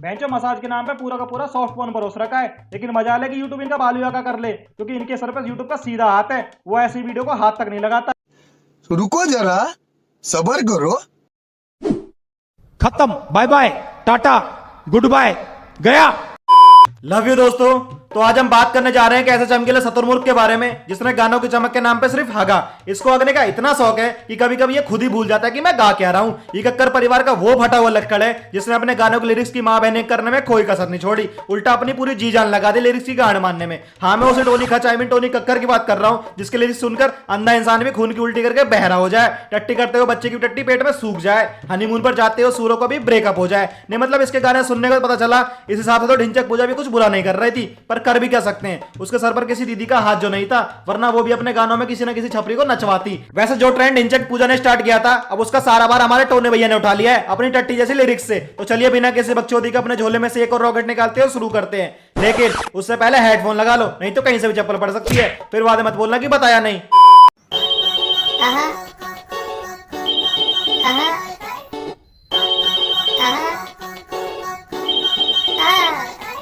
बेंचो massage के नाम पे पूरा का पूरा सॉफ्ट फोन भरोस रखा है, लेकिन मजा ले कि यूट्यूब इनका बालू का कर ले, क्योंकि इनके सर पे यूट्यूब का सीधा हाथ है, वो ऐसी वीडियो को हाथ तक नहीं लगाता। रुको जरा, सबर करो। खत्म, bye bye, tata, good bye, गया। लव यू दोस्तों। तो आज हम बात करने जा रहे हैं कैसे चमकीले शतुरमुर्ग के बारे में, जिसने गानों की चमक के नाम पे सिर्फ हगा। इसको हगने का इतना शौक है कि कभी कभी ये खुद ही भूल जाता है कि मैं गा क्या रहा हूं। ये कक्कर परिवार का वो फटा हुआ लक्कड़ है जिसने अपने गानों के लिरिक्स की मां बहने करने में कोई कसर नहीं छोड़ी, उल्टा अपनी पूरी जी जान लगा दी लिरिक्स की गान मानने में। हाँ, मैं उसे टोनी खच, आई मीन टोनी कक्कर की बात कर रहा हूं, जिसके लिरिक्स सुनकर अंधा इंसान भी खून की उल्टी करके बहरा हो जाए, टट्टी करते हुए बच्चे की टट्टी पेट में सूख जाए, हनीमून पर जाते हुए सूरों को भी ब्रेकअप हो जाए। नहीं मतलब इसके गाने सुनने का पता चला इस हिसाब से तो ढिंचक पूजा भी कुछ बुरा नहीं कर रही थी, पर कर भी क्या सकते हैं, उसके सर पर किसी दीदी का हाथ जो नहीं था, वरना वो भी अपने गानों में किसी न किसी छपरी को नचवाती। वैसे जो ट्रेंड ढिंचक पूजा ने स्टार्ट किया था, अब उसका सारा बार हमारे टोने भैया ने उठा लिया है अपनी टट्टी जैसी लिरिक्स से। तो चलिए बिना किसी बकचोदी के अपने झोले में से एक और रॉकेट निकालते हैं और शुरू करते हैं, लेकिन उससे पहले हेडफोन लगा लो, नहीं तो कहीं से भी चप्पल पड़ सकती है, फिर बाद में मत बोलना कि बताया नहीं।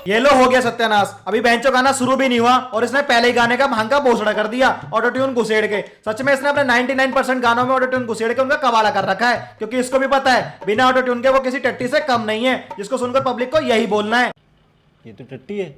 ये लो हो गया सत्यानाश, अभी बेंचो गाना शुरू भी नहीं हुआ और इसने पहले ही गाने का भांगा भोसड़ा कर दिया ऑटो ट्यून घुसेड़ के। सच में इसने अपने 99% गानों में ऑटो ट्यून घुसेड़ के उनका कबाड़ा कर रखा है, क्योंकि इसको भी पता है बिना ऑटो ट्यून के वो किसी टट्टी से कम नहीं है, जिसको सुनकर पब्लिक को यही बोलना है, ये तो टट्टी है।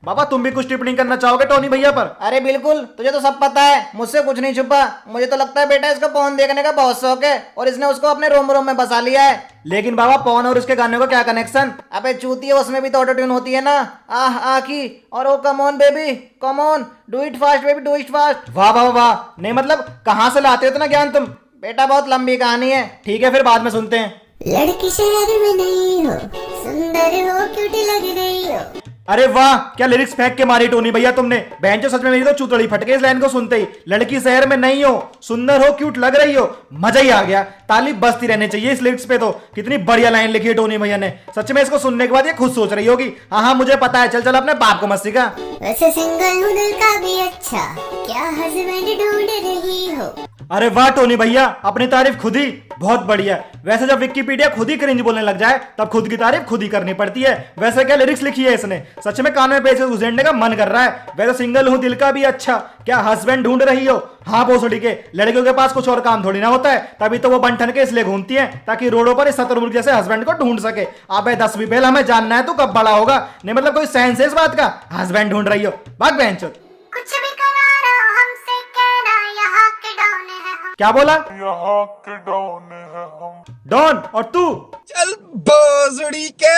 बाबा तुम भी कुछ टिप्पणी करना चाहोगे टोनी भैया पर? अरे बिल्कुल, तुझे तो सब पता है, मुझसे कुछ नहीं छुपा। मुझे तो लगता है बेटा इसको पवन देखने का बहुत शौक है और इसने उसको अपने रोम रोम में बसा लिया है। लेकिन बाबा पवन और इसके गाने का क्या कनेक्शन? अबे चूती है, उसमें भी तो ऑटो ट्यून होती है ना, आह आह की, और oh come on baby, come on, do it fast baby, do it fast. वाह वाह वाह, नहीं मतलब कहां से लाते हो इतना ज्ञान तुम? बेटा बहुत लंबी कहानी है। ठीक है, फिर बाद में सुनते हैं। लड़की शहर में नहीं हो, सुंदर हो, क्यूट लग रही हो। अरे वाह, क्या लिरिक्स फेंक के मारी टोनी भैया तुमने। बेंचो सच में मेरी तो चूतड़ी फट गई इस लाइन को सुनते ही। लड़की शहर में नहीं हो, सुंदर हो, क्यूट लग रही हो, मजा ही आ गया। ताली बजती रहनी चाहिए इस लिरिक्स पे। तो कितनी बढ़िया लाइन लिखी है टोनी भैया ने। सच में इसको सुनने के बाद ये खुद सोच रही होगी, हाँ हाँ मुझे पता है, चल चल अपने बाप को मत सिखा। वैसे सिंगल हूँ दिल का भी अच्छा, क्या हस्बैंड ढूंढ रही हो। अरे वाह टोनी भैया, अपनी तारीफ खुद ही, बहुत बढ़िया। वैसे जब विकिपीडिया खुद ही क्रिंज बोलने लग जाए तब खुद की तारीफ खुद ही करनी पड़ती है। वैसे क्या लिरिक्स लिखी है इसने, सच में कान में पैसे घुसेड़ने का मन कर रहा है। वैसे सिंगल हूँ दिल का भी अच्छा, क्या हस्बैंड ढूंढ रही हो। हाँ भोसड़ी के, लड़कियों के पास कुछ और काम थोड़ी ना होता है, तभी तो वो बंठन के इसलिए घूमती है ताकि रोडों पर इस शतुरमुर्ग जैसे हस्बैंड को ढूंढ सके। अबे 10वीं फेल, हमें जानना है तू कब बड़ा होगा। नहीं मतलब कोई सेंस है इस बात का, हस्बैंड ढूंढ रही हो, भाग बेंचो। कुछ भी करा रहो हमसे कहना, यहाँ के डॉन है हम। क्या बोला? यहाँ के डॉन है हम। डॉन और तू? चल बोसड़ी के।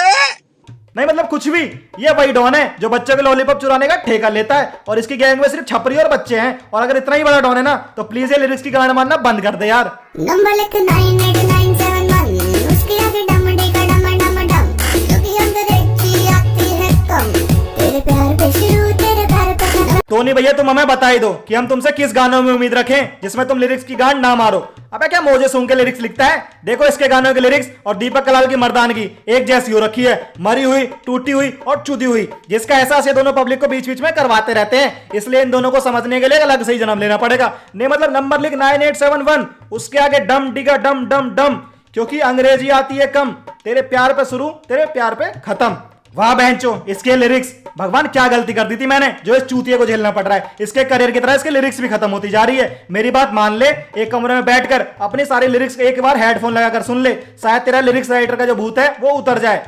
नहीं मतलब कुछ भी, ये वही डॉन है जो बच्चों के लॉलीपॉप चुराने का ठेका लेता है, और इसकी गैंग में सिर्फ छपरी और बच्चे हैं। और अगर इतना ही बड़ा डॉन है ना, तो प्लीज ये लिरिक्स की गाना मानना बंद कर दे यार। नंबर लिख 98971, उसके आगे डम डेगा डम डम डम, क्योंकि अंग्रेजी आती है कम, तेरे प्यार पे शुरू, तेरे प्यार पे खत्म। टोनी भैया तुम हमें बता ही दो कि हम तुमसे किस गानों में उम्मीद रखें जिसमें तुम लिरिक्स की गान ना मारो। अबे क्या मौजे सुन के लिरिक्स लिखता है? देखो इसके गानों के लिरिक्स और दीपक कलाल की मर्दानगी एक जैसी हो रखी है, मरी हुई, टूटी हुई और चुदी हुई, जिसका एहसास ये दोनों पब्लिक को बीच बीच में करवाते रहते हैं। इसलिए इन दोनों को समझने के लिए अलग से ही जन्म लेना पड़ेगा। नहीं मतलब नंबर लिख 9871, उसके आगे डम डिगा डम डम डम, क्योंकि अंग्रेजी आती है कम, तेरे प्यार पे शुरू, तेरे प्यार पे खत्म। वाह बहनचो, इसके लिरिक्स, भगवान क्या गलती कर दी थी मैंने जो इस चूतिए को झेलना पड़ रहा है। इसके करियर की तरह इसके लिरिक्स भी खत्म होती जा रही है। मेरी बात मान ले, एक कमरे में बैठकर अपनी सारी लिरिक्स एक बार हेडफोन लगाकर सुन ले, शायद तेरा लिरिक्स राइटर का जो भूत है वो उतर जाए।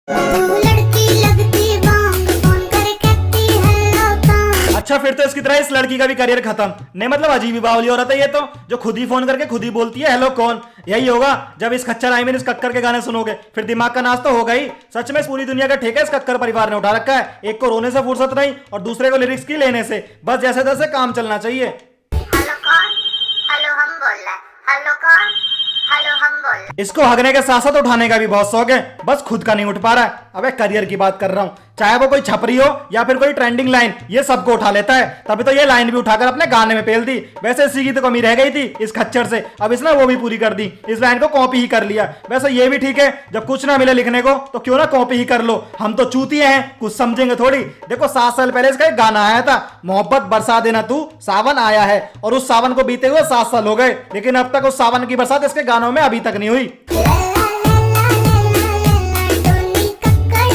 तू लड़की लगती बांग, फोन करे कहती हेलो कम। अच्छा फिर तो इसकी तरह इस लड़की का भी करियर खत्म। नहीं मतलब अजीब ही बावली औरत है ये तो, जो खुद ही फोन करके खुद ही बोलती है हेलो कौन। यही होगा जब इस खच्चर आई मीन इस कक्कर के गाने सुनोगे, फिर दिमाग का नाश तो होगा ही। सच में इस पूरी दुनिया का ठेका इस कक्कर परिवार ने उठा रखा है। एक को रोने से फुर्सत नहीं और दूसरे को लिरिक्स की लेने से, बस जैसे तैसे काम चलना चाहिए। हेलो कौन, हेलो हम बोल रहे, हेलो कौन, हेलो हम बोल रहे। इसको हगने के साथ साथ उठाने का भी बहुत शौक है, बस खुद का नहीं उठ पा रहा है। अबे करियर की बात कर रहा हूं, चाहे वो कोई छपरी हो या फिर कोई ट्रेंडिंग लाइन, ये सबको उठा लेता है। तभी तो ये लाइन भी उठाकर अपने गाने में पेल दी। वैसे इसी की तो कमी रह गई थी इस खच्चर से, अब इसने वो भी पूरी कर दी, इस लाइन को कॉपी ही कर लिया। वैसे ये भी ठीक है, जब कुछ ना मिले लिखने को तो क्यों ना कॉपी ही कर लो। हम तो चूतिए हैं, कुछ समझेंगे थोड़ी। देखो 7 साल पहले इसका एक गाना आया था, मोहब्बत बरसा देना तू, सावन आया है, और उस सावन को बीते हुए 7 साल हो गए, लेकिन अब तक उस सावन की बरसात इसके गानों में अभी तक नहीं हुई। टोनी कक्कर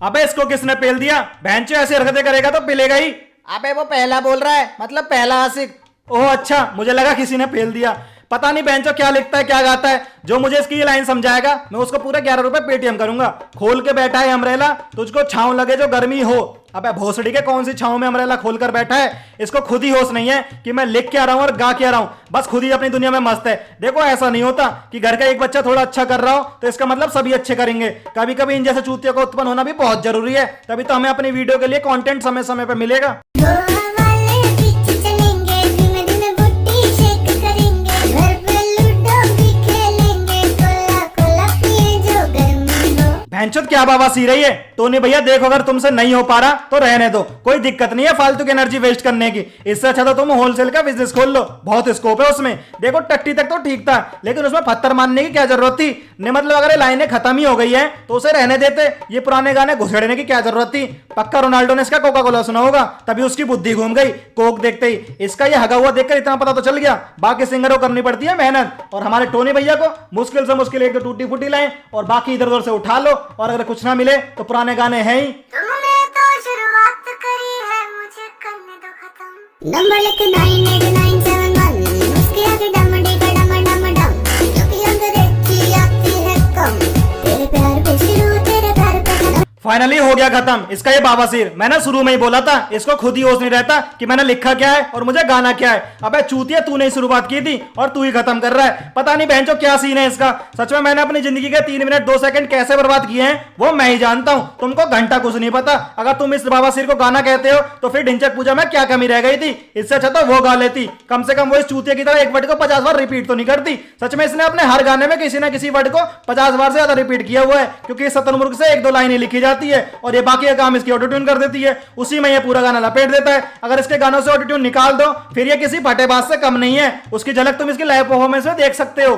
अबे इसको किसने पेल दिया? बेंचो ऐसे हरकतें करेगा तो पिलेगा ही। अबे वो पहला बोल रहा है, मतलब पहला आशिक। ओह अच्छा, मुझे लगा किसी ने पेल दिया। पता नहीं बेंचो क्या लिखता है क्या गाता है। जो मुझे इसकी ये लाइन समझाएगा मैं उसको पूरे 11 रुपए पेटीएम करूंगा। खोल के बैठा है अमरेला, तुझको छांव लगे जो गर्मी हो। अबे भोसड़ी के कौन सी छांव में अमरेला खोल कर बैठा है? इसको खुद ही होश नहीं है कि मैं लिख क्या रहा हूं और गा क्या रहा हूं। बस खुद ही अपनी दुनिया में मस्त है। देखो ऐसा नहीं होता कि घर का एक बच्चा थोड़ा अच्छा कर रहा हो तो इसका मतलब सभी अच्छे करेंगे। कभी कभी इन जैसे चूतियों का उत्पन्न होना भी बहुत जरूरी है, तभी तो हमें अपनी वीडियो के लिए कंटेंट समय समय पे मिलेगा। गोवा वाले पीछे चलेंगे, धीमे धीमे बुट्टी शेक करेंगे, घर पे लूडो भी खेलेंगे, कोला कोला पिए जो गर्मी हो। भैंचोद क्या बवासीर है ये? टोनी भैया देखो, अगर तुमसे नहीं हो पा रहा तो रहने दो, कोई दिक्कत नहीं है फालतू की एनर्जी वेस्ट करने की। इससे अच्छा तो तुम होलसेल का बिजनेस खोल लो, बहुत स्कोप है उसमें। देखो टट्टी तक तो ठीक था, लेकिन उसमें पत्थर मारने की क्या जरूरत थी? ने मतलब अगर ये लाइनें खत्म ही हो गई है तो उसे रहने देते, ये पुराने गाने घुसेड़ने की क्या जरूरत थी? पक्का रोनाल्डो ने इसका कोका कोला सुना होगा, तभी उसकी बुद्धि घूम गई कोक देखते ही। इसका ये हगा हुआ देखकर इतना पता तो चल गया। बाकी सिंगरों को करनी पड़ती है मेहनत, और हमारे टोनी भैया को मुश्किल से मुश्किल एक तो टूटी फूटी लाएं और बाकी इधर उधर से उठा लो, और अगर कुछ ना मिले तो पुराने गाने हैं ही। तुमने तो शुरुआत करी है, मुझे करने दो खत्म। नंबर लिख 989711, उसके आगे डम डेगा डम डम डम, क्योंकि अंग्रेजी आती है कम, तेरे प्यार पे शुरू तेरे प्यार पे खत्म। फाइनली हो गया खत्म इसका ये बाबासीर। मैंने शुरू में ही बोला था इसको खुद ही होश नहीं रहता कि मैंने लिखा क्या है और मुझे गाना क्या है। अबे चूतिया, तूने ही शुरुआत की थी और तू ही खत्म कर रहा है। पता नहीं बहनचोद क्या सीन है इसका। सच में मैंने अपनी जिंदगी के 3 मिनट 2 सेकंड कैसे बर्बाद किए हैं वो मैं ही जानता हूं, तुमको घंटा कुछ नहीं पता। अगर तुम इस बाबासीर को गाना कहते हो तो फिर ढिंचक पूजा में क्या कमी रह गई थी? इससे अच्छा तो वो गा लेती, कम से कम वो इस चूतिया की तरह एक वर्ड को 50 बार रिपीट तो नहीं करती। सच में इसने अपने हर गाने में किसी ना किसी वर्ड को 50 बार से ज्यादा रिपीट किया हुआ है, क्योंकि इस शतुरमुर्ग से 1-2 लाइनें लिखी जाती है और ये बाकी का काम इसकी ऑटो ट्यून कर देती है, उसी में ये पूरा गाना लपेट देता है। अगर इसके गानों से ऑटो ट्यून निकाल दो फिर ये किसी फटेबाज से कम नहीं है। उसकी झलक तुम इसकी लाइव परफॉर्मेंस में देख सकते हो।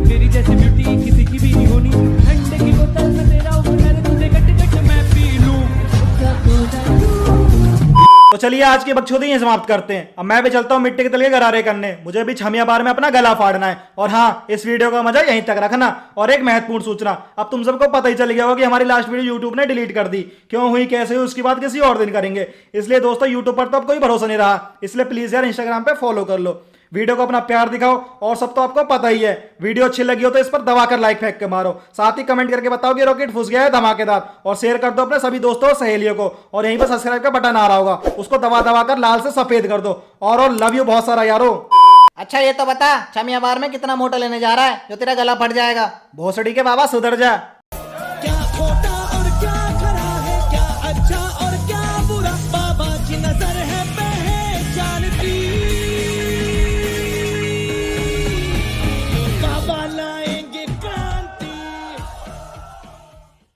तेरी जैसी ब्यूटी किसी की भी नहीं होनी, ठंडे की बोतल में तेरा ऊपर तुझे गट गट मैं पी लूं। तो चलिए आज की बकचोदी यहीं समाप्त करते हैं। अब मैं भी चलता हूँ मिट्टी के तले गरारे करने, मुझे भी छमिया बार में अपना गला फाड़ना है। और हाँ, इस वीडियो का मजा यहीं तक रखना। और एक महत्वपूर्ण सूचना, अब तुम सबको पता ही चल गया होगा कि हमारी लास्ट वीडियो यूट्यूब ने डिलीट कर दी। क्यों हुई, कैसे हुई, उसकी बात किसी और दिन करेंगे। इसलिए दोस्तों यूट्यूब पर तो अब कोई भरोसा नहीं रहा, इसलिए प्लीज यार इंस्टाग्राम पे फॉलो कर लो, वीडियो को अपना प्यार दिखाओ। और सब तो आपको पता ही है, वीडियो अच्छी लगी हो तो इस पर दबाकर लाइक फेंक के मारो। साथ ही कमेंट करके बताओ कि रॉकेट फंस गया है धमाकेदार, और शेयर कर दो अपने सभी दोस्तों और सहेलियों को। और यहीं पर सब्सक्राइब का बटन आ रहा होगा, उसको दबा दबा कर लाल से सफेद कर दो। और लव यू बहुत सारा यारो। अच्छा ये तो बता, छमिया बार में कितना मोटा लेने जा रहा है जो तेरा गला फट जाएगा? भोसड़ी के बाबा सुधर जा। क्या खोटा